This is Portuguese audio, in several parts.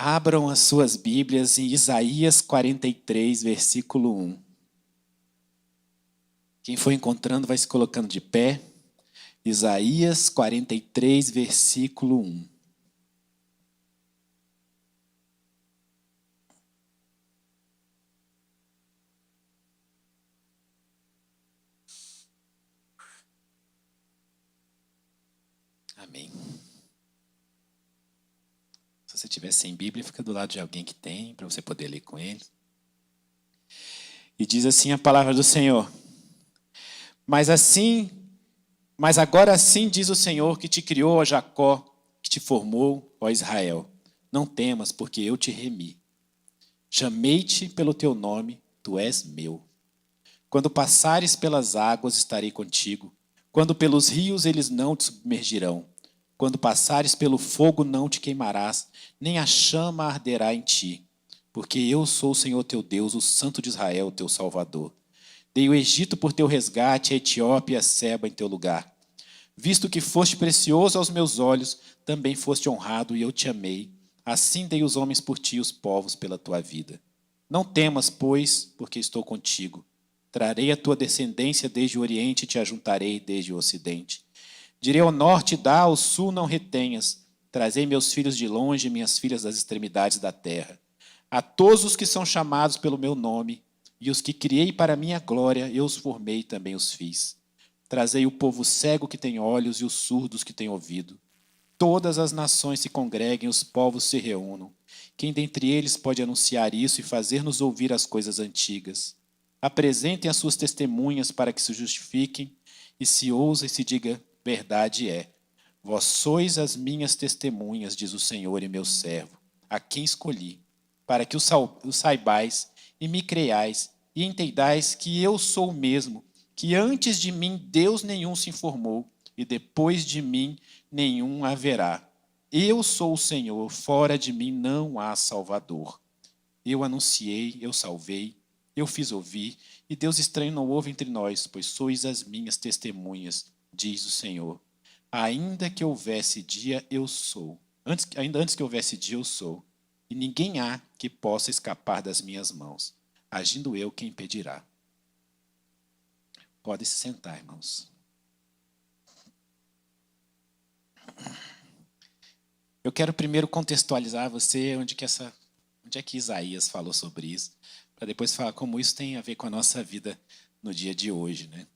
Abram as suas Bíblias em Isaías 43, versículo 1. Quem for encontrando vai se colocando de pé. Isaías 43, versículo 1. Amém. Se você tiver sem Bíblia, fica do lado de alguém que tem, para você poder ler com ele. E diz assim a palavra do Senhor. Mas agora assim diz o Senhor que te criou, ó Jacó, que te formou, ó Israel. Não temas, porque eu te remi. Chamei-te pelo teu nome, tu és meu. Quando passares pelas águas, estarei contigo. Quando pelos rios, eles não te submergirão. Quando passares pelo fogo, não te queimarás, nem a chama arderá em ti. Porque eu sou o Senhor teu Deus, o Santo de Israel, teu Salvador. Dei o Egito por teu resgate, a Etiópia e a Seba em teu lugar. Visto que foste precioso aos meus olhos, também foste honrado e eu te amei. Assim dei os homens por ti e os povos pela tua vida. Não temas, pois, porque estou contigo. Trarei a tua descendência desde o Oriente e te ajuntarei desde o Ocidente. Direi ao norte, dá, ao sul não retenhas. Trazei meus filhos de longe e minhas filhas das extremidades da terra. A todos os que são chamados pelo meu nome, e os que criei para a minha glória, eu os formei e também os fiz. Trazei o povo cego que tem olhos e os surdos que têm ouvido. Todas as nações se congreguem, os povos se reúnam. Quem dentre eles pode anunciar isso e fazer-nos ouvir as coisas antigas? Apresentem as suas testemunhas para que se justifiquem, e se ousa e se diga, verdade é. Vós sois as minhas testemunhas, diz o Senhor e meu servo, a quem escolhi, para que o saibais e me creiais, e entendais que eu sou o mesmo, que antes de mim Deus nenhum se informou, e depois de mim nenhum haverá. Eu sou o Senhor, fora de mim não há Salvador. Eu anunciei, eu salvei, eu fiz ouvir, e Deus estranho não houve entre nós, pois sois as minhas testemunhas, diz o Senhor. Ainda que houvesse dia, eu sou. Ainda antes que houvesse dia, eu sou. E ninguém há que possa escapar das minhas mãos. Agindo eu, quem impedirá? Pode se sentar, irmãos. Eu quero primeiro contextualizar você onde é que Isaías falou sobre isso, para depois falar como isso tem a ver com a nossa vida no dia de hoje, né?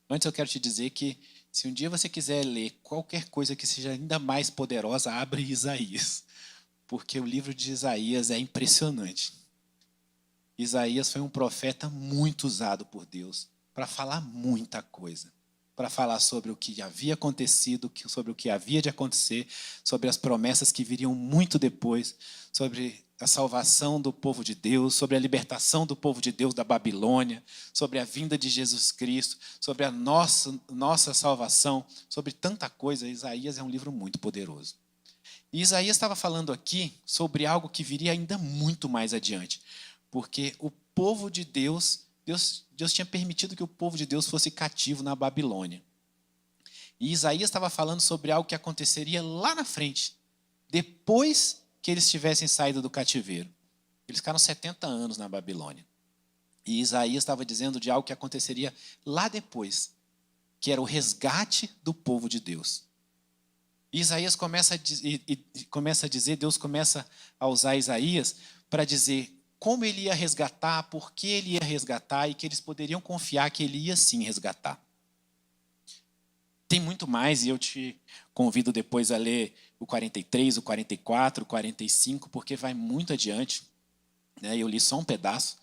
Antes eu quero te dizer que se um dia você quiser ler qualquer coisa que seja ainda mais poderosa, abre Isaías, porque o livro de Isaías é impressionante. Isaías foi um profeta muito usado por Deus para falar muita coisa. Para falar sobre o que havia acontecido, sobre o que havia de acontecer, sobre as promessas que viriam muito depois, sobre a salvação do povo de Deus, sobre a libertação do povo de Deus da Babilônia, sobre a vinda de Jesus Cristo, sobre a nossa salvação, sobre tanta coisa. Isaías é um livro muito poderoso. E Isaías estava falando aqui sobre algo que viria ainda muito mais adiante, porque o povo de Deus tinha permitido que o povo de Deus fosse cativo na Babilônia. E Isaías estava falando sobre algo que aconteceria lá na frente, depois que eles tivessem saído do cativeiro. Eles ficaram 70 anos na Babilônia. E Isaías estava dizendo de algo que aconteceria lá depois, que era o resgate do povo de Deus. E Isaías começa a dizer, Deus começa a usar Isaías para dizer como ele ia resgatar, por que ele ia resgatar e que eles poderiam confiar que ele ia sim resgatar. Tem muito mais e eu te convido depois a ler o 43, o 44, o 45, porque vai muito adiante. Né? Eu li só um pedaço,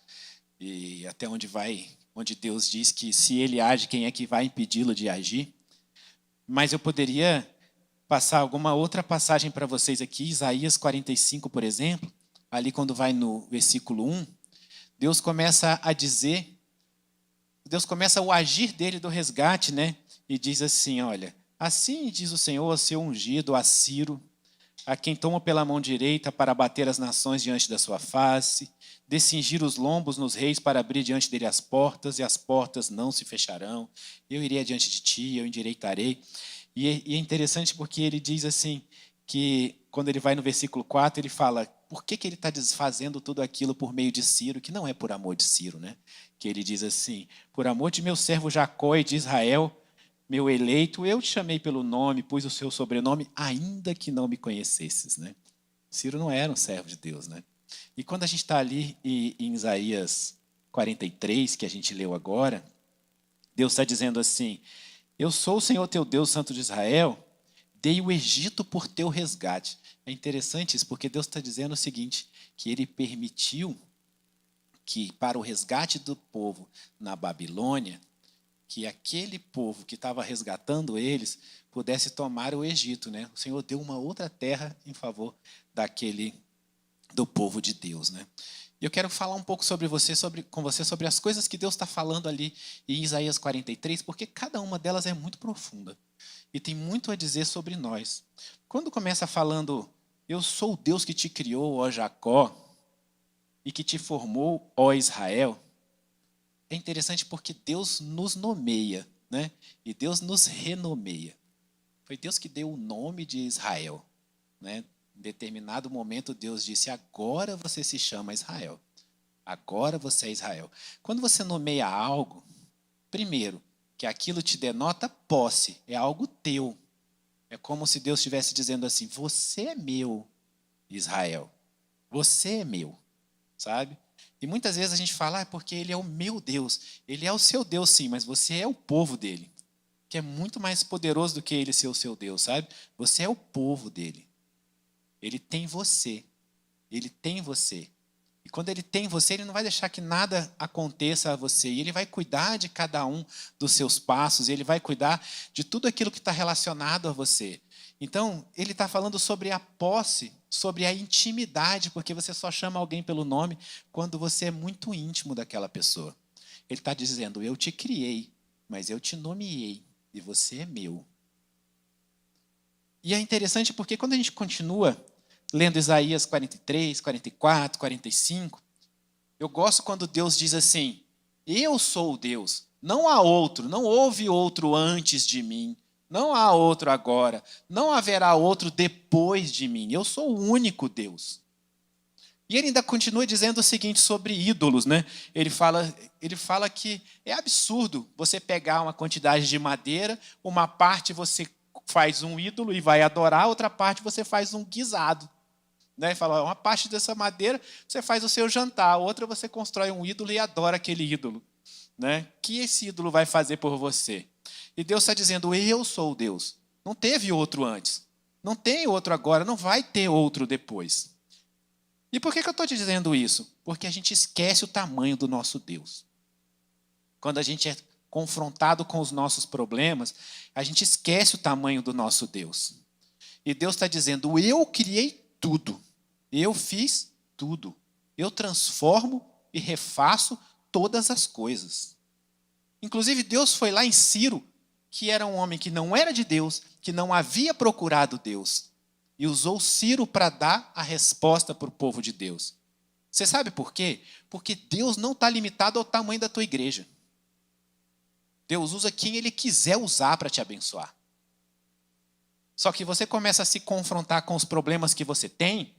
e até onde Deus diz que se ele age, quem é que vai impedi-lo de agir? Mas eu poderia passar alguma outra passagem para vocês aqui, Isaías 45, por exemplo, ali quando vai no versículo 1, Deus começa o agir dele do resgate, né? E diz assim, olha, assim diz o Senhor a seu ungido, a Ciro, a quem toma pela mão direita para bater as nações diante da sua face, descingir os lombos nos reis para abrir diante dele as portas, e as portas não se fecharão. Eu irei adiante de ti, eu endireitarei. E é interessante porque ele diz assim, que quando ele vai no versículo 4, ele fala por que ele está desfazendo tudo aquilo por meio de Ciro, que não é por amor de Ciro, né? Que ele diz assim, por amor de meu servo Jacó e de Israel, meu eleito, eu te chamei pelo nome, pus o seu sobrenome, ainda que não me conhecesses, né? Ciro não era um servo de Deus, né? E quando a gente está ali em Isaías 43, que a gente leu agora, Deus está dizendo assim, eu sou o Senhor teu Deus, Santo de Israel, dei o Egito por teu resgate. É interessante isso, porque Deus está dizendo o seguinte, que ele permitiu que para o resgate do povo na Babilônia, que aquele povo que estava resgatando eles pudesse tomar o Egito, né? O Senhor deu uma outra terra em favor do povo de Deus, né? E eu quero falar um pouco com você sobre as coisas que Deus está falando ali em Isaías 43, porque cada uma delas é muito profunda e tem muito a dizer sobre nós. Quando começa falando, eu sou o Deus que te criou, ó Jacó, e que te formou, ó Israel, é interessante porque Deus nos nomeia, né? E Deus nos renomeia. Foi Deus que deu o nome de Israel, né? Em determinado momento, Deus disse, agora você se chama Israel. Agora você é Israel. Quando você nomeia algo, primeiro, que aquilo te denota posse, é algo teu. É como se Deus estivesse dizendo assim, você é meu, Israel. Você é meu, sabe? E muitas vezes a gente fala, porque ele é o meu Deus. Ele é o seu Deus, sim, mas você é o povo dele, que é muito mais poderoso do que ele ser o seu Deus, sabe? Você é o povo dele. Ele tem você. Ele tem você. E quando ele tem você, ele não vai deixar que nada aconteça a você. E ele vai cuidar de cada um dos seus passos. E ele vai cuidar de tudo aquilo que está relacionado a você. Então, ele está falando sobre a posse, sobre a intimidade, porque você só chama alguém pelo nome quando você é muito íntimo daquela pessoa. Ele está dizendo, eu te criei, mas eu te nomeei. E você é meu. E é interessante porque quando a gente continua lendo Isaías 43, 44, 45, eu gosto quando Deus diz assim, eu sou o Deus, não há outro, não houve outro antes de mim, não há outro agora, não haverá outro depois de mim, eu sou o único Deus. E ele ainda continua dizendo o seguinte sobre ídolos, né? Ele fala que é absurdo você pegar uma quantidade de madeira, uma parte você faz um ídolo e vai adorar, outra parte você faz um guisado. Né? Fala, uma parte dessa madeira você faz o seu jantar, outra você constrói um ídolo e adora aquele ídolo. Né? O que esse ídolo vai fazer por você? E Deus está dizendo, eu sou Deus. Não teve outro antes. Não tem outro agora, não vai ter outro depois. E por que eu estou te dizendo isso? Porque a gente esquece o tamanho do nosso Deus. Quando a gente é confrontado com os nossos problemas, a gente esquece o tamanho do nosso Deus. E Deus está dizendo, eu criei tudo. Eu fiz tudo. Eu transformo e refaço todas as coisas. Inclusive, Deus foi lá em Ciro, que era um homem que não era de Deus, que não havia procurado Deus, e usou Ciro para dar a resposta para o povo de Deus. Você sabe por quê? Porque Deus não está limitado ao tamanho da tua igreja. Deus usa quem Ele quiser usar para te abençoar. Só que você começa a se confrontar com os problemas que você tem,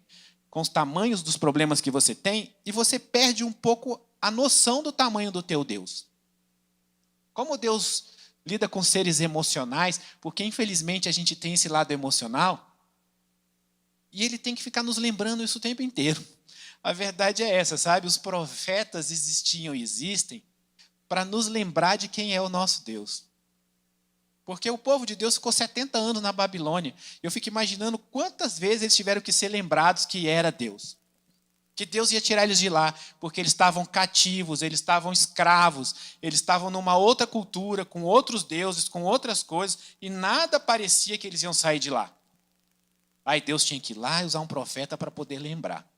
com os tamanhos dos problemas que você tem, e você perde um pouco a noção do tamanho do teu Deus. Como Deus lida com seres emocionais, porque infelizmente a gente tem esse lado emocional, e Ele tem que ficar nos lembrando isso o tempo inteiro. A verdade é essa, sabe? Os profetas existiam e existem para nos lembrar de quem é o nosso Deus. Porque o povo de Deus ficou 70 anos na Babilônia. Eu fico imaginando quantas vezes eles tiveram que ser lembrados que era Deus. Que Deus ia tirar eles de lá, porque eles estavam cativos, eles estavam escravos, eles estavam numa outra cultura, com outros deuses, com outras coisas, e nada parecia que eles iam sair de lá. Aí Deus tinha que ir lá e usar um profeta para poder lembrar.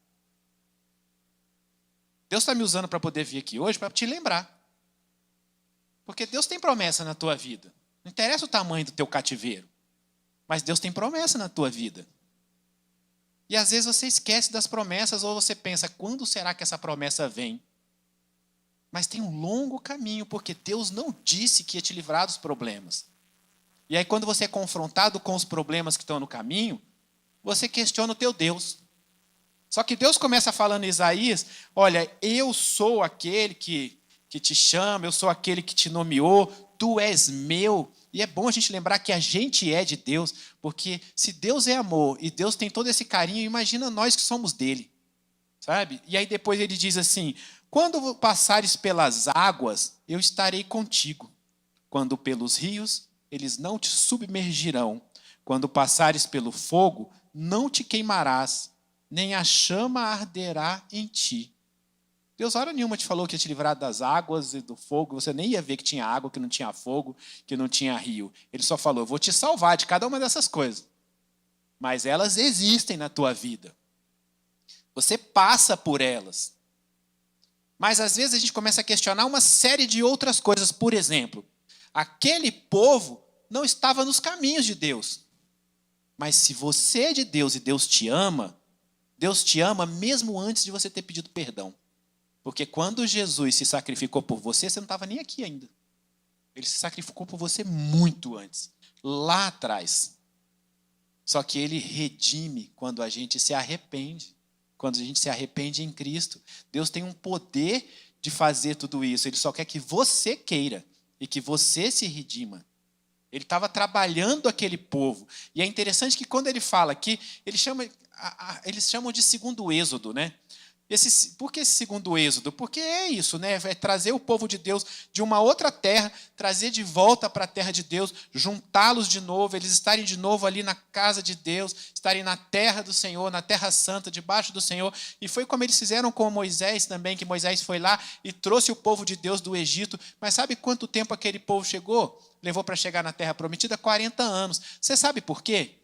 Deus está me usando para poder vir aqui hoje para te lembrar. Porque Deus tem promessa na tua vida. Não interessa o tamanho do teu cativeiro, mas Deus tem promessa na tua vida. E às vezes você esquece das promessas ou você pensa, quando será que essa promessa vem? Mas tem um longo caminho, porque Deus não disse que ia te livrar dos problemas. E aí quando você é confrontado com os problemas que estão no caminho, você questiona o teu Deus. Só que Deus começa falando em Isaías, olha, eu sou aquele que te chama, eu sou aquele que te nomeou, tu és meu. E é bom a gente lembrar que a gente é de Deus, porque se Deus é amor e Deus tem todo esse carinho, imagina nós que somos dele, sabe? E aí depois ele diz assim, quando passares pelas águas, eu estarei contigo. Quando pelos rios, eles não te submergirão. Quando passares pelo fogo, não te queimarás, nem a chama arderá em ti. Deus, hora nenhuma, te falou que ia te livrar das águas e do fogo, você nem ia ver que tinha água, que não tinha fogo, que não tinha rio. Ele só falou, eu vou te salvar de cada uma dessas coisas. Mas elas existem na tua vida. Você passa por elas. Mas às vezes a gente começa a questionar uma série de outras coisas. Por exemplo, aquele povo não estava nos caminhos de Deus. Mas se você é de Deus e Deus te ama mesmo antes de você ter pedido perdão. Porque quando Jesus se sacrificou por você, você não estava nem aqui ainda. Ele se sacrificou por você muito antes, lá atrás. Só que ele redime quando a gente se arrepende. Quando a gente se arrepende em Cristo. Deus tem um poder de fazer tudo isso. Ele só quer que você queira e que você se redima. Ele estava trabalhando aquele povo. E é interessante que quando ele fala aqui, eles chamam de segundo êxodo, né? Por que esse segundo êxodo? Porque é isso, né? É trazer o povo de Deus de uma outra terra, trazer de volta para a terra de Deus, juntá-los de novo, eles estarem de novo ali na casa de Deus, estarem na terra do Senhor, na terra santa, debaixo do Senhor. E foi como eles fizeram com Moisés também, que Moisés foi lá e trouxe o povo de Deus do Egito. Mas sabe quanto tempo aquele povo levou para chegar na terra prometida? 40 anos. Você sabe por quê?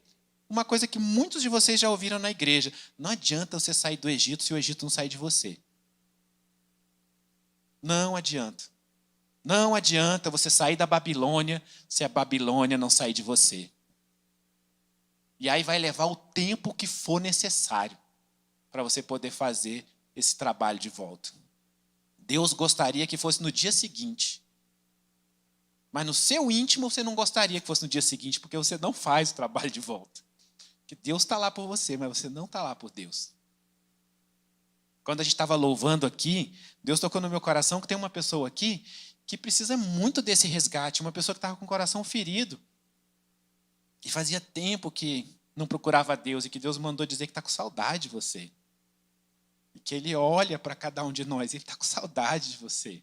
Uma coisa que muitos de vocês já ouviram na igreja. Não adianta você sair do Egito se o Egito não sair de você. Não adianta. Não adianta você sair da Babilônia se a Babilônia não sair de você. E aí vai levar o tempo que for necessário para você poder fazer esse trabalho de volta. Deus gostaria que fosse no dia seguinte. Mas no seu íntimo você não gostaria que fosse no dia seguinte, porque você não faz o trabalho de volta. Que Deus está lá por você, mas você não está lá por Deus. Quando a gente estava louvando aqui, Deus tocou no meu coração que tem uma pessoa aqui que precisa muito desse resgate, uma pessoa que estava com o coração ferido. E fazia tempo que não procurava Deus e que Deus mandou dizer que está com saudade de você. E que Ele olha para cada um de nós e Ele está com saudade de você.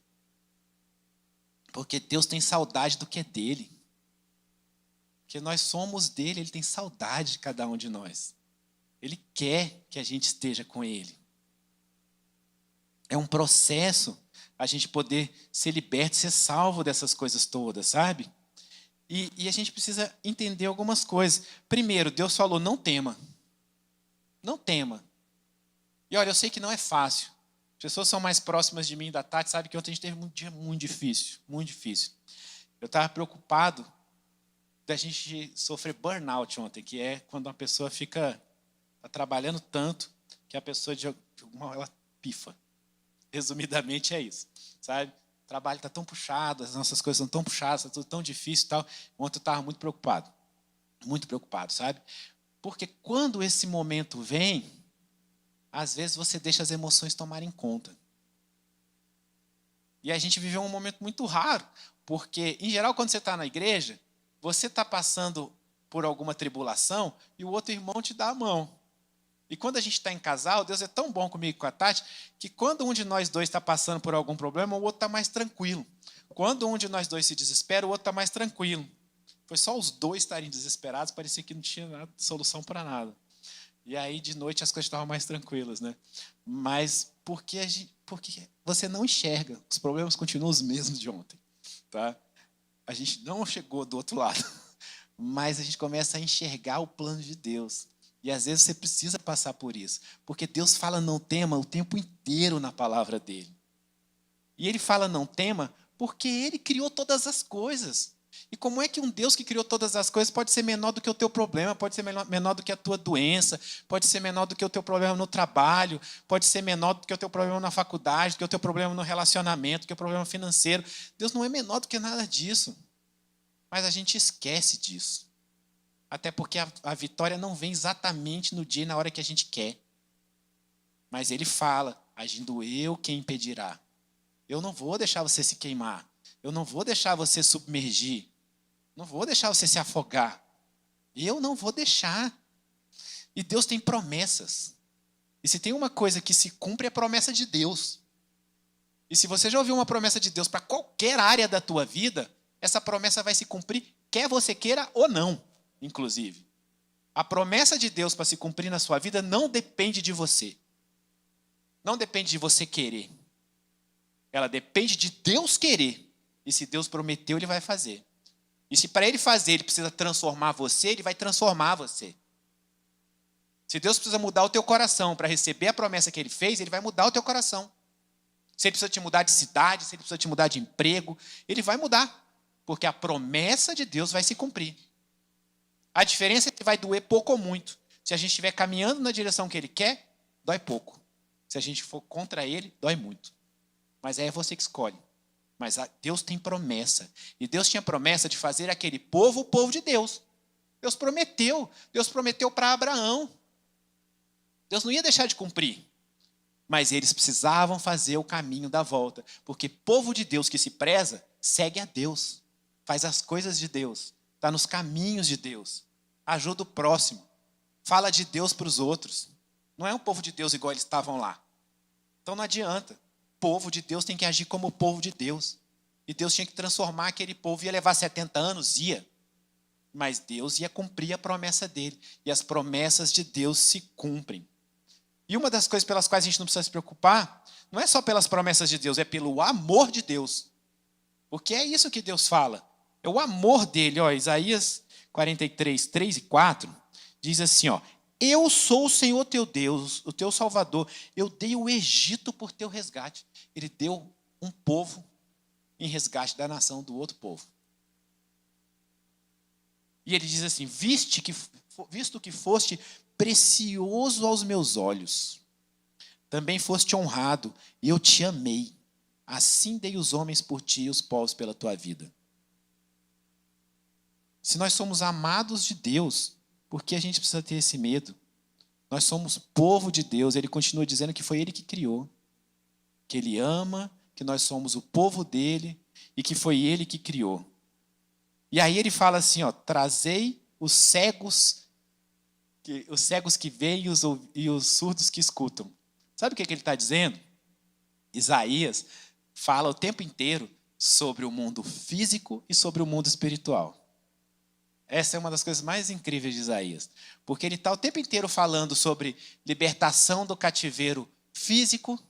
Porque Deus tem saudade do que é dele. Porque nós somos dele, ele tem saudade de cada um de nós. Ele quer que a gente esteja com ele. É um processo a gente poder ser liberto, ser salvo dessas coisas todas, sabe? E a gente precisa entender algumas coisas. Primeiro, Deus falou, não tema. Não tema. E olha, eu sei que não é fácil. As pessoas são mais próximas de mim da Tati, sabe que ontem a gente teve um dia muito difícil, muito difícil. Eu estava preocupado da gente sofrer burnout ontem, que é quando uma pessoa tá trabalhando tanto que a pessoa de alguma ela pifa. Resumidamente é isso, sabe? O trabalho está tão puxado, as nossas coisas estão tão puxadas, está tudo tão difícil e tal. Ontem eu estava muito preocupado, sabe? Porque quando esse momento vem, às vezes você deixa as emoções tomarem conta. E a gente viveu um momento muito raro, porque, em geral, quando você está na igreja, você está passando por alguma tribulação e o outro irmão te dá a mão. E quando a gente está em casal, Deus é tão bom comigo e com a Tati, que quando um de nós dois está passando por algum problema, o outro está mais tranquilo. Quando um de nós dois se desespera, o outro está mais tranquilo. Foi só os dois estarem desesperados, parecia que não tinha solução para nada. E aí, de noite, as coisas estavam mais tranquilas, né? Mas porque você não enxerga, os problemas continuam os mesmos de ontem, tá? A gente não chegou do outro lado, mas a gente começa a enxergar o plano de Deus. E às vezes você precisa passar por isso, porque Deus fala não tema o tempo inteiro na palavra dele. E ele fala não tema porque ele criou todas as coisas. E como é que um Deus que criou todas as coisas pode ser menor do que o teu problema, pode ser menor do que a tua doença, pode ser menor do que o teu problema no trabalho, pode ser menor do que o teu problema na faculdade, do que o teu problema no relacionamento, do que o problema financeiro. Deus não é menor do que nada disso. Mas a gente esquece disso. Até porque a vitória não vem exatamente no dia e na hora que a gente quer. Mas ele fala, agindo eu, quem impedirá? Eu não vou deixar você se queimar. Eu não vou deixar você submergir. Não vou deixar você se afogar. Eu não vou deixar. E Deus tem promessas. E se tem uma coisa que se cumpre, é a promessa de Deus. E se você já ouviu uma promessa de Deus para qualquer área da tua vida, essa promessa vai se cumprir, quer você queira ou não, inclusive. A promessa de Deus para se cumprir na sua vida não depende de você. Não depende de você querer. Ela depende de Deus querer. E se Deus prometeu, Ele vai fazer. E se para Ele fazer, Ele precisa transformar você, Ele vai transformar você. Se Deus precisa mudar o teu coração para receber a promessa que Ele fez, Ele vai mudar o teu coração. Se Ele precisa te mudar de cidade, se Ele precisa te mudar de emprego, Ele vai mudar. Porque a promessa de Deus vai se cumprir. A diferença é que vai doer pouco ou muito. Se a gente estiver caminhando na direção que Ele quer, dói pouco. Se a gente for contra Ele, dói muito. Mas aí é você que escolhe. Mas Deus tem promessa. E Deus tinha promessa de fazer aquele povo o povo de Deus. Deus prometeu. Deus prometeu para Abraão. Deus não ia deixar de cumprir. Mas eles precisavam fazer o caminho da volta. Porque povo de Deus que se preza, segue a Deus. Faz as coisas de Deus. Está nos caminhos de Deus. Ajuda o próximo. Fala de Deus para os outros. Não é um povo de Deus igual eles estavam lá. Então não adianta. O povo de Deus tem que agir como o povo de Deus. E Deus tinha que transformar aquele povo. Ia levar 70 anos? Ia. Mas Deus ia cumprir a promessa dele. E as promessas de Deus se cumprem. E uma das coisas pelas quais a gente não precisa se preocupar, não é só pelas promessas de Deus, é pelo amor de Deus. Porque é isso que Deus fala. É o amor dele. Ó, Isaías 43, 3 e 4, diz assim, ó, eu sou o Senhor teu Deus, o teu Salvador. Eu dei o Egito por teu resgate. Ele deu um povo em resgate da nação do outro povo. E ele diz assim, visto que foste precioso aos meus olhos, também foste honrado, e eu te amei. Assim dei os homens por ti e os povos pela tua vida. Se nós somos amados de Deus, por que a gente precisa ter esse medo? Nós somos povo de Deus. Ele continua dizendo que foi Ele que criou, que Ele ama, que nós somos o povo dEle e que foi Ele que criou. E aí ele fala assim, ó, trazei os cegos que veem e os surdos que escutam. Sabe o que ele está dizendo? Isaías fala o tempo inteiro sobre o mundo físico e sobre o mundo espiritual. Essa é uma das coisas mais incríveis de Isaías. Porque ele está o tempo inteiro falando sobre libertação do cativeiro físico,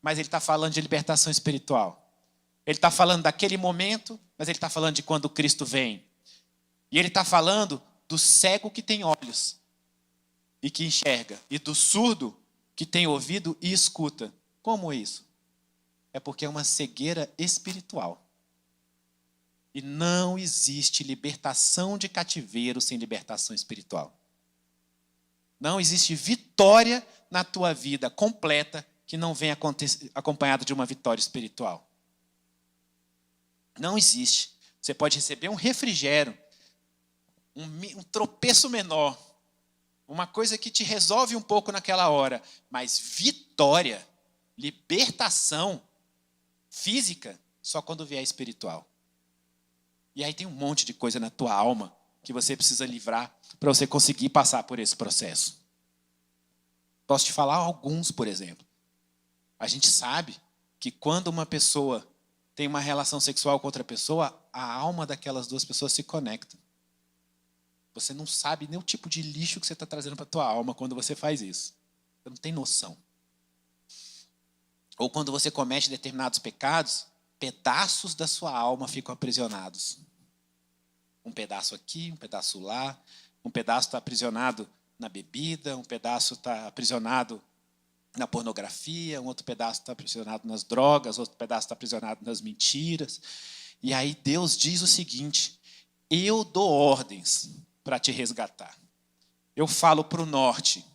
mas ele está falando de libertação espiritual. Ele está falando daquele momento, mas ele está falando de quando Cristo vem. E ele está falando do cego que tem olhos e que enxerga, e do surdo que tem ouvido e escuta. Como isso? É porque é uma cegueira espiritual. E não existe libertação de cativeiro sem libertação espiritual. Não existe vitória na tua vida completa que não venha acompanhada de uma vitória espiritual. Não existe. Você pode receber um refrigério, um tropeço menor, uma coisa que te resolve um pouco naquela hora, mas vitória, libertação física, só quando vier espiritual. E aí tem um monte de coisa na tua alma que você precisa livrar para você conseguir passar por esse processo. Posso te falar alguns, por exemplo. A gente sabe que quando uma pessoa tem uma relação sexual com outra pessoa, a alma daquelas duas pessoas se conecta. Você não sabe nem o tipo de lixo que você está trazendo para a tua alma quando você faz isso. Você não tem noção. Ou quando você comete determinados pecados, pedaços da sua alma ficam aprisionados. Um pedaço aqui, um pedaço lá. Um pedaço está aprisionado na bebida, um pedaço está aprisionado na pornografia, um outro pedaço está aprisionado nas drogas, outro pedaço está aprisionado nas mentiras. E aí Deus diz o seguinte, eu dou ordens para te resgatar. Eu falo para o norte,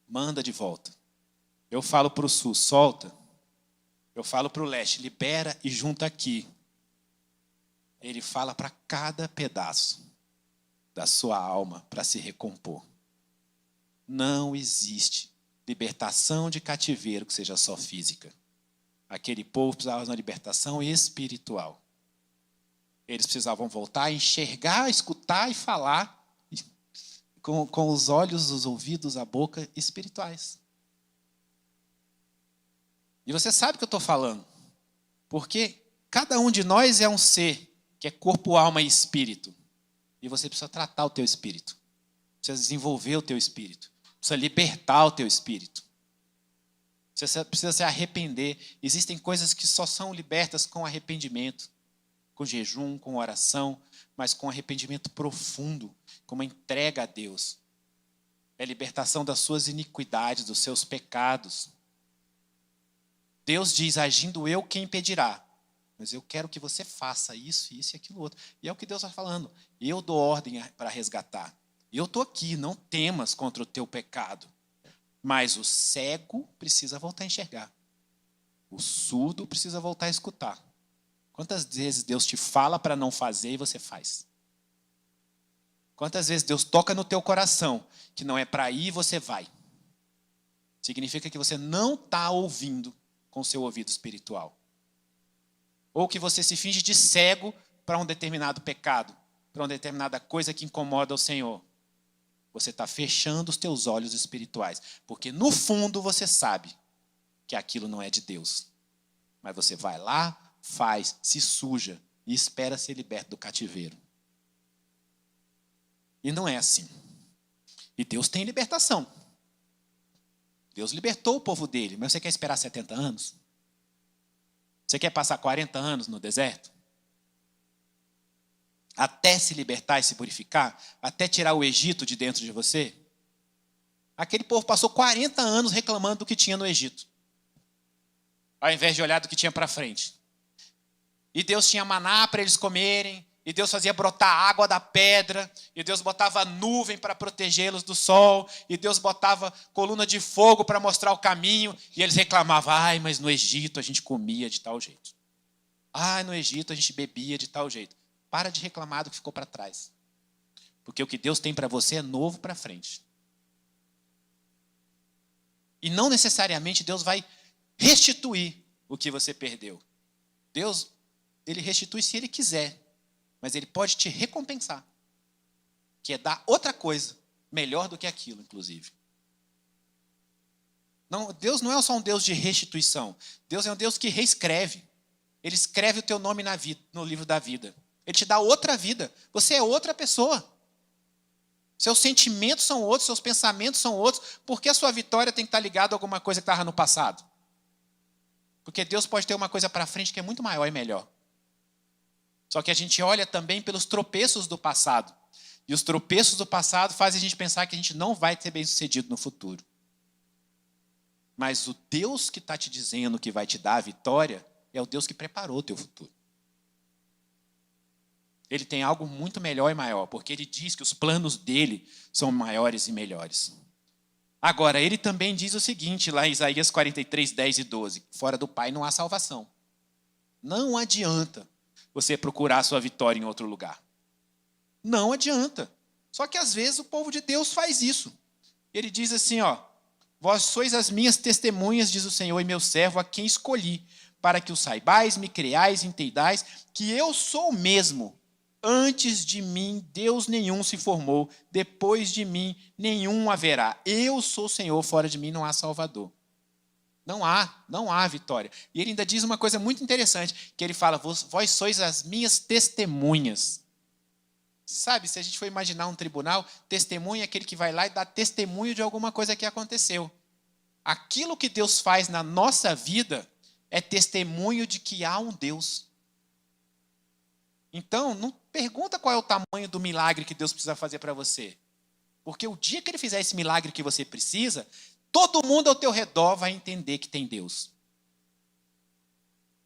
manda de volta. Eu falo para o sul, solta. Eu falo para o leste, libera e junta aqui. Ele fala para cada pedaço. da sua alma para se recompor. Não existe libertação de cativeiro que seja só física. Aquele povo precisava de uma libertação espiritual. Eles precisavam voltar a enxergar, escutar e falar com os olhos, os ouvidos, a boca espirituais. E você sabe o que eu estou falando. Porque cada um de nós é um ser que é corpo, alma e espírito. E você precisa tratar o teu espírito. Precisa desenvolver o teu espírito. Precisa libertar o teu espírito. Você precisa se arrepender. Existem coisas que só são libertas com arrependimento, com jejum, com oração, mas com arrependimento profundo, com uma entrega a Deus. É a libertação das suas iniquidades, dos seus pecados. Deus diz, agindo eu, quem impedirá? Mas eu quero que você faça isso, isso e aquilo outro. E é o que Deus está falando. Eu dou ordem para resgatar. Eu estou aqui, não temas contra o teu pecado. Mas o cego precisa voltar a enxergar. O surdo precisa voltar a escutar. Quantas vezes Deus te fala para não fazer e você faz? Quantas vezes Deus toca no teu coração que não é para ir e você vai? Significa que você não está ouvindo com o seu ouvido espiritual. Ou que você se finge de cego para um determinado pecado, para uma determinada coisa que incomoda o Senhor. Você está fechando os teus olhos espirituais, porque no fundo você sabe que aquilo não é de Deus. Mas você vai lá, faz, se suja e espera ser liberto do cativeiro. E não é assim. E Deus tem libertação. Deus libertou o povo dele, mas você quer esperar 70 anos? Você quer passar 40 anos no deserto? Até se libertar e se purificar? Até tirar o Egito de dentro de você? Aquele povo passou 40 anos reclamando do que tinha no Egito, ao invés de olhar do que tinha para frente. E Deus tinha maná para eles comerem, e Deus fazia brotar água da pedra, e Deus botava nuvem para protegê-los do sol, e Deus botava coluna de fogo para mostrar o caminho, e eles reclamavam, ai, mas no Egito a gente comia de tal jeito. Ai, no Egito a gente bebia de tal jeito. Para de reclamar do que ficou para trás. Porque o que Deus tem para você é novo para frente. E não necessariamente Deus vai restituir o que você perdeu. Deus, ele restitui se ele quiser. Mas ele pode te recompensar. Que é dar outra coisa, melhor do que aquilo, inclusive. Não, Deus não é só um Deus de restituição. Deus é um Deus que reescreve. Ele escreve o teu nome no livro da vida. Ele te dá outra vida. Você é outra pessoa. Seus sentimentos são outros, seus pensamentos são outros. Por que a sua vitória tem que estar ligada a alguma coisa que estava no passado? Porque Deus pode ter uma coisa para frente que é muito maior e melhor. Só que a gente olha também pelos tropeços do passado. E os tropeços do passado fazem a gente pensar que a gente não vai ser bem-sucedido no futuro. Mas o Deus que está te dizendo que vai te dar a vitória é o Deus que preparou o teu futuro. Ele tem algo muito melhor e maior, porque ele diz que os planos dele são maiores e melhores. Agora, ele também diz o seguinte, lá em Isaías 43, 10 e 12, fora do Pai não há salvação. Não adianta você procurar a sua vitória em outro lugar. Não adianta. Só que às vezes o povo de Deus faz isso. Ele diz assim, vós sois as minhas testemunhas, diz o Senhor, e meu servo a quem escolhi, para que o saibais, me creais e entendais, que eu sou o mesmo. Antes de mim, Deus nenhum se formou, depois de mim, nenhum haverá. Eu sou o Senhor, fora de mim não há Salvador. Não há vitória. E ele ainda diz uma coisa muito interessante, que ele fala, vós sois as minhas testemunhas. Sabe, se a gente for imaginar um tribunal, testemunha é aquele que vai lá e dá testemunho de alguma coisa que aconteceu. Aquilo que Deus faz na nossa vida é testemunho de que há um Deus. Então, não pergunta qual é o tamanho do milagre que Deus precisa fazer para você. Porque o dia que ele fizer esse milagre que você precisa, todo mundo ao teu redor vai entender que tem Deus.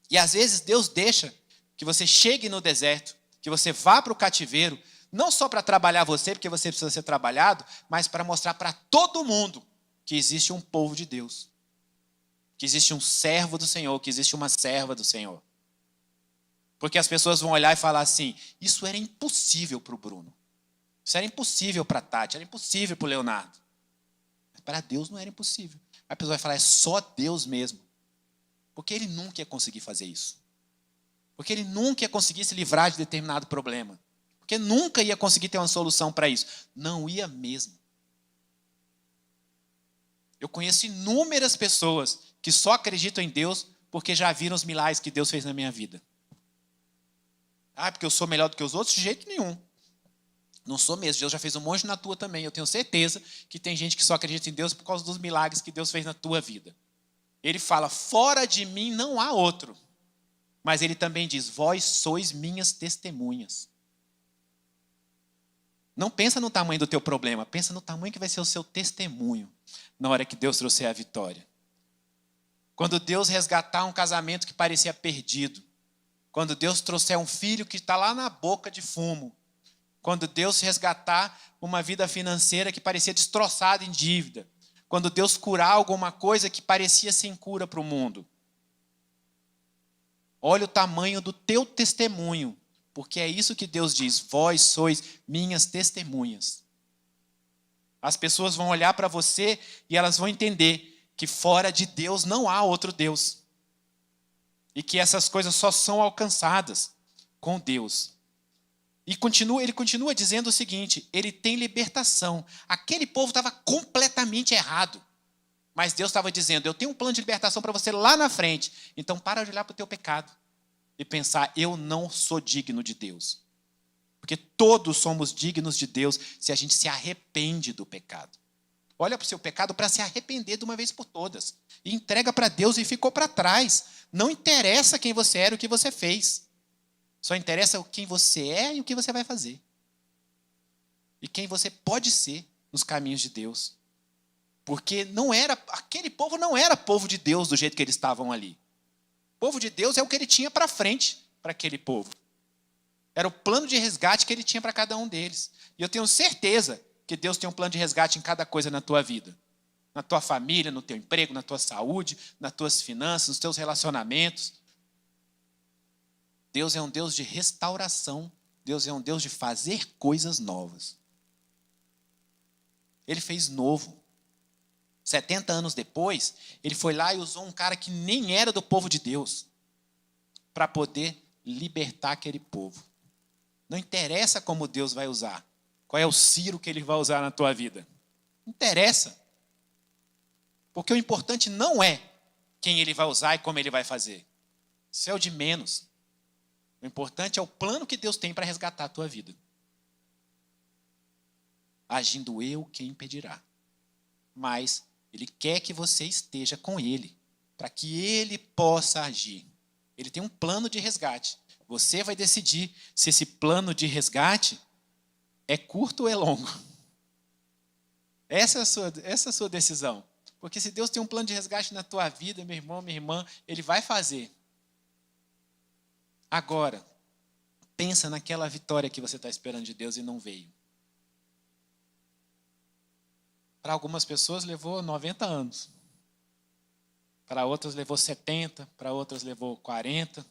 E às vezes Deus deixa que você chegue no deserto, que você vá para o cativeiro, não só para trabalhar você, porque você precisa ser trabalhado, mas para mostrar para todo mundo que existe um povo de Deus. Que existe um servo do Senhor, que existe uma serva do Senhor. Porque as pessoas vão olhar e falar assim, isso era impossível para o Bruno. Isso era impossível para a Tati, era impossível para o Leonardo. Mas para Deus não era impossível. A pessoa vai falar, é só Deus mesmo. Porque ele nunca ia conseguir fazer isso. Porque ele nunca ia conseguir se livrar de determinado problema. Porque nunca ia conseguir ter uma solução para isso. Não ia mesmo. Eu conheço inúmeras pessoas que só acreditam em Deus porque já viram os milagres que Deus fez na minha vida. Ah, porque eu sou melhor do que os outros? De jeito nenhum. Não sou mesmo. Deus já fez um monte na tua também. Eu tenho certeza que tem gente que só acredita em Deus por causa dos milagres que Deus fez na tua vida. Ele fala, fora de mim não há outro. Mas ele também diz, vós sois minhas testemunhas. Não pensa no tamanho do teu problema, pensa no tamanho que vai ser o seu testemunho na hora que Deus trouxer a vitória. Quando Deus resgatar um casamento que parecia perdido, quando Deus trouxer um filho que está lá na boca de fumo, quando Deus resgatar uma vida financeira que parecia destroçada em dívida, quando Deus curar alguma coisa que parecia sem cura para o mundo. Olha o tamanho do teu testemunho, porque é isso que Deus diz, vós sois minhas testemunhas. As pessoas vão olhar para você e elas vão entender que fora de Deus não há outro Deus. E que essas coisas só são alcançadas com Deus. E ele continua dizendo o seguinte, ele tem libertação. Aquele povo estava completamente errado. Mas Deus estava dizendo, eu tenho um plano de libertação para você lá na frente. Então para de olhar para o teu pecado e pensar, eu não sou digno de Deus. Porque todos somos dignos de Deus se a gente se arrepende do pecado. Olha para o seu pecado para se arrepender de uma vez por todas. E entrega para Deus e ficou para trás. Não interessa quem você era e o que você fez. Só interessa quem você é e o que você vai fazer. E quem você pode ser nos caminhos de Deus. Porque aquele povo não era povo de Deus do jeito que eles estavam ali. O povo de Deus é o que ele tinha para frente para aquele povo. Era o plano de resgate que ele tinha para cada um deles. E eu tenho certeza que Deus tem um plano de resgate em cada coisa na tua vida. Na tua família, no teu emprego, na tua saúde, nas tuas finanças, nos teus relacionamentos. Deus é um Deus de restauração. Deus é um Deus de fazer coisas novas. Ele fez novo. 70 anos depois, ele foi lá e usou um cara que nem era do povo de Deus para poder libertar aquele povo. Não interessa como Deus vai usar. Qual é o Ciro que ele vai usar na tua vida? Não interessa. Porque o importante não é quem ele vai usar e como ele vai fazer. Isso é o de menos. O importante é o plano que Deus tem para resgatar a tua vida. Agindo eu, quem impedirá? Mas ele quer que você esteja com ele, para que ele possa agir. Ele tem um plano de resgate. Você vai decidir se esse plano de resgate é curto ou é longo. Essa é a sua decisão. Porque se Deus tem um plano de resgate na tua vida, meu irmão, minha irmã, ele vai fazer. Agora, pensa naquela vitória que você está esperando de Deus e não veio. Para algumas pessoas levou 90 anos. Para outras levou 70, para outras levou 40.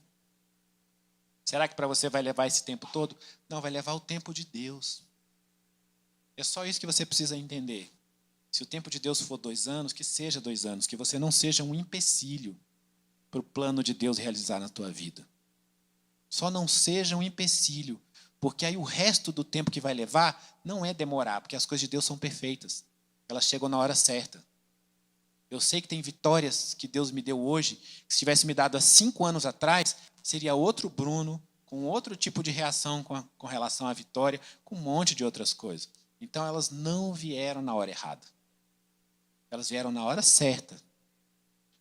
Será que para você vai levar esse tempo todo? Não, vai levar o tempo de Deus. É só isso que você precisa entender. Se o tempo de Deus for 2 anos, que seja 2 anos, que você não seja um empecilho para o plano de Deus realizar na tua vida. Só não seja um empecilho, porque aí o resto do tempo que vai levar não é demorar, porque as coisas de Deus são perfeitas. Elas chegam na hora certa. Eu sei que tem vitórias que Deus me deu hoje, que se tivesse me dado há 5 anos atrás, seria outro Bruno, com outro tipo de reação com relação à vitória, com um monte de outras coisas. Então elas não vieram na hora errada. Elas vieram na hora certa.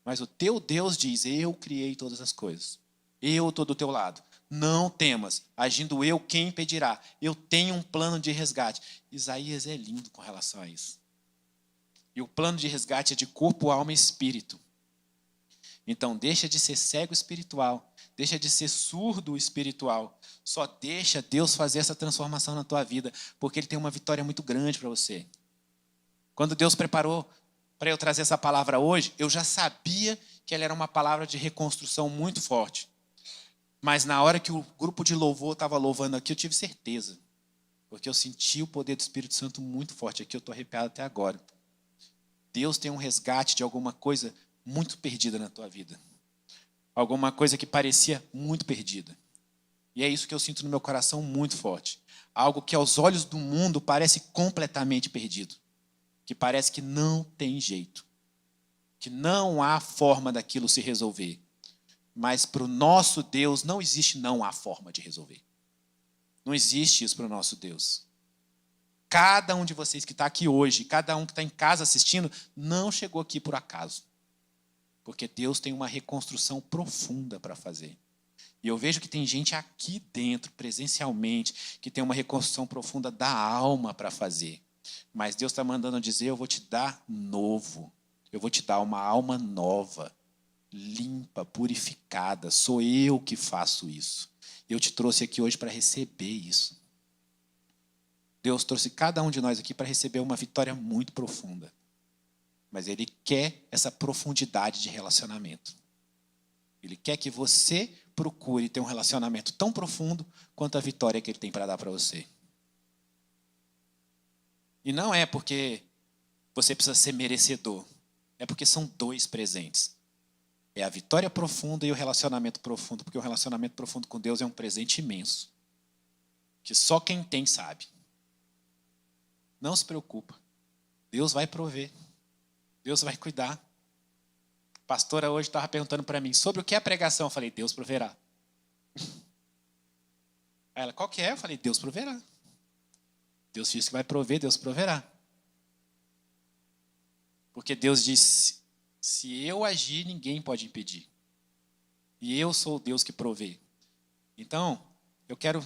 Mas o teu Deus diz, eu criei todas as coisas. Eu estou do teu lado. Não temas, agindo eu, quem impedirá? Eu tenho um plano de resgate. Isaías é lindo com relação a isso. E o plano de resgate é de corpo, alma e espírito. Então deixa de ser cego espiritual, deixa de ser surdo espiritual. Só deixa Deus fazer essa transformação na tua vida, porque Ele tem uma vitória muito grande para você. Quando Deus preparou para eu trazer essa palavra hoje, eu já sabia que ela era uma palavra de reconstrução muito forte. Mas na hora que o grupo de louvor estava louvando aqui, eu tive certeza. Porque eu senti o poder do Espírito Santo muito forte. Aqui eu estou arrepiado até agora. Deus tem um resgate de alguma coisa muito perdida na tua vida. Alguma coisa que parecia muito perdida. E é isso que eu sinto no meu coração muito forte. Algo que aos olhos do mundo parece completamente perdido. Que parece que não tem jeito. Que não há forma daquilo se resolver. Mas para o nosso Deus não existe não há forma de resolver. Não existe isso para o nosso Deus. Cada um de vocês que está aqui hoje, cada um que está em casa assistindo, não chegou aqui por acaso. Porque Deus tem uma reconstrução profunda para fazer. E eu vejo que tem gente aqui dentro, presencialmente, que tem uma reconstrução profunda da alma para fazer. Mas Deus está mandando dizer, eu vou te dar novo. Eu vou te dar uma alma nova, limpa, purificada. Sou eu que faço isso. Eu te trouxe aqui hoje para receber isso. Deus trouxe cada um de nós aqui para receber uma vitória muito profunda. Mas Ele quer essa profundidade de relacionamento. Ele quer que você procure ter um relacionamento tão profundo quanto a vitória que Ele tem para dar para você. E não é porque você precisa ser merecedor. É porque são dois presentes. É a vitória profunda e o relacionamento profundo. Porque o relacionamento profundo com Deus é um presente imenso. Que só quem tem sabe. Não se preocupa. Deus vai prover. Deus vai cuidar. A pastora hoje estava perguntando para mim sobre o que é a pregação. Eu falei, Deus proverá. Aí ela, qual que é? Eu falei, Deus proverá. Deus disse que vai prover, Deus proverá. Porque Deus disse, se eu agir, ninguém pode impedir. E eu sou o Deus que provê. Então, eu quero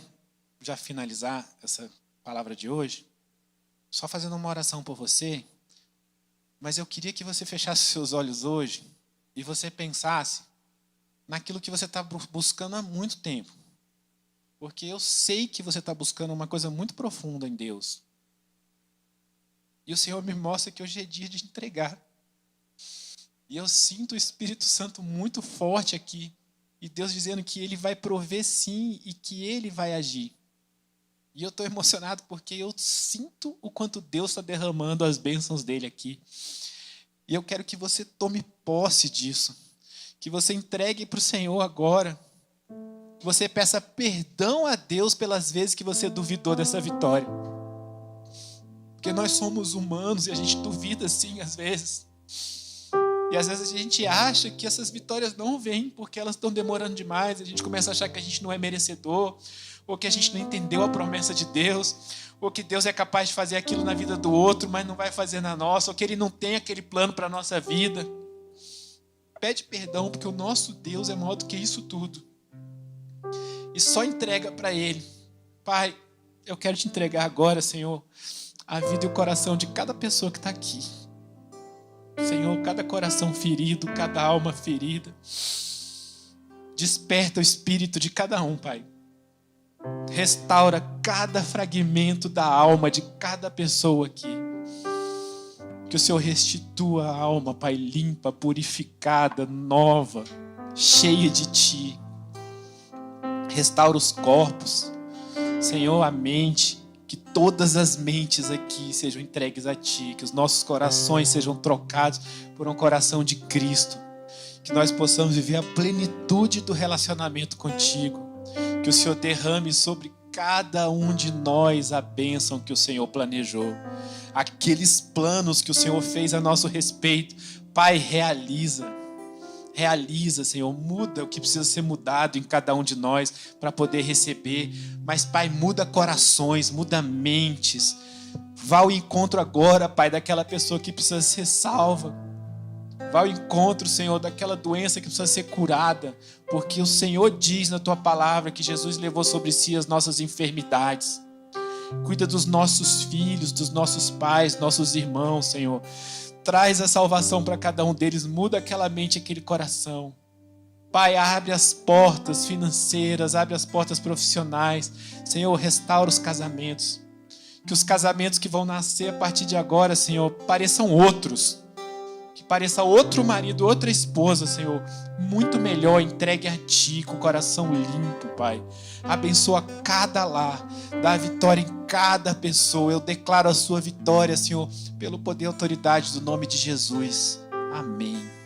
já finalizar essa palavra de hoje, só fazendo uma oração por você, mas eu queria que você fechasse seus olhos hoje e você pensasse naquilo que você está buscando há muito tempo. Porque eu sei que você está buscando uma coisa muito profunda em Deus. E o Senhor me mostra que hoje é dia de entregar. E eu sinto o Espírito Santo muito forte aqui. E Deus dizendo que Ele vai prover sim e que Ele vai agir. E eu estou emocionado porque eu sinto o quanto Deus está derramando as bênçãos dEle aqui. E eu quero que você tome posse disso. Que você entregue para o Senhor agora. Que você peça perdão a Deus pelas vezes que você duvidou dessa vitória. Porque nós somos humanos e a gente duvida sim às vezes. E às vezes a gente acha que essas vitórias não vêm porque elas estão demorando demais. A gente começa a achar que a gente não é merecedor, ou que a gente não entendeu a promessa de Deus, ou que Deus é capaz de fazer aquilo na vida do outro, mas não vai fazer na nossa, ou que Ele não tem aquele plano para a nossa vida. Pede perdão, porque o nosso Deus é maior do que isso tudo. E só entrega para Ele. Pai, eu quero te entregar agora, Senhor, a vida e o coração de cada pessoa que está aqui. Senhor, cada coração ferido, cada alma ferida. Desperta o espírito de cada um, Pai. Restaura cada fragmento da alma de cada pessoa aqui. Que o Senhor restitua a alma, Pai, limpa, purificada, nova, cheia de Ti. Restaura os corpos. Senhor, a mente. Que todas as mentes aqui sejam entregues a Ti. Que os nossos corações sejam trocados por um coração de Cristo. Que nós possamos viver a plenitude do relacionamento contigo. Que o Senhor derrame sobre cada um de nós a bênção que o Senhor planejou. Aqueles planos que o Senhor fez a nosso respeito. Pai, realiza. Realiza, Senhor, muda o que precisa ser mudado em cada um de nós para poder receber. Mas, Pai, muda corações, muda mentes. Vá ao encontro agora, Pai, daquela pessoa que precisa ser salva. Vá ao encontro, Senhor, daquela doença que precisa ser curada. Porque o Senhor diz na Tua palavra que Jesus levou sobre si as nossas enfermidades. Cuida dos nossos filhos, dos nossos pais, nossos irmãos, Senhor. Traz a salvação para cada um deles. Muda aquela mente, aquele coração. Pai, abre as portas financeiras, abre as portas profissionais. Senhor, restaura os casamentos. Que os casamentos que vão nascer a partir de agora, Senhor, pareçam outros. Que pareça outro marido, outra esposa, Senhor, muito melhor, entregue a Ti, com o coração limpo, Pai. Abençoa cada lar, dá vitória em cada pessoa. Eu declaro a Sua vitória, Senhor, pelo poder e autoridade do nome de Jesus. Amém.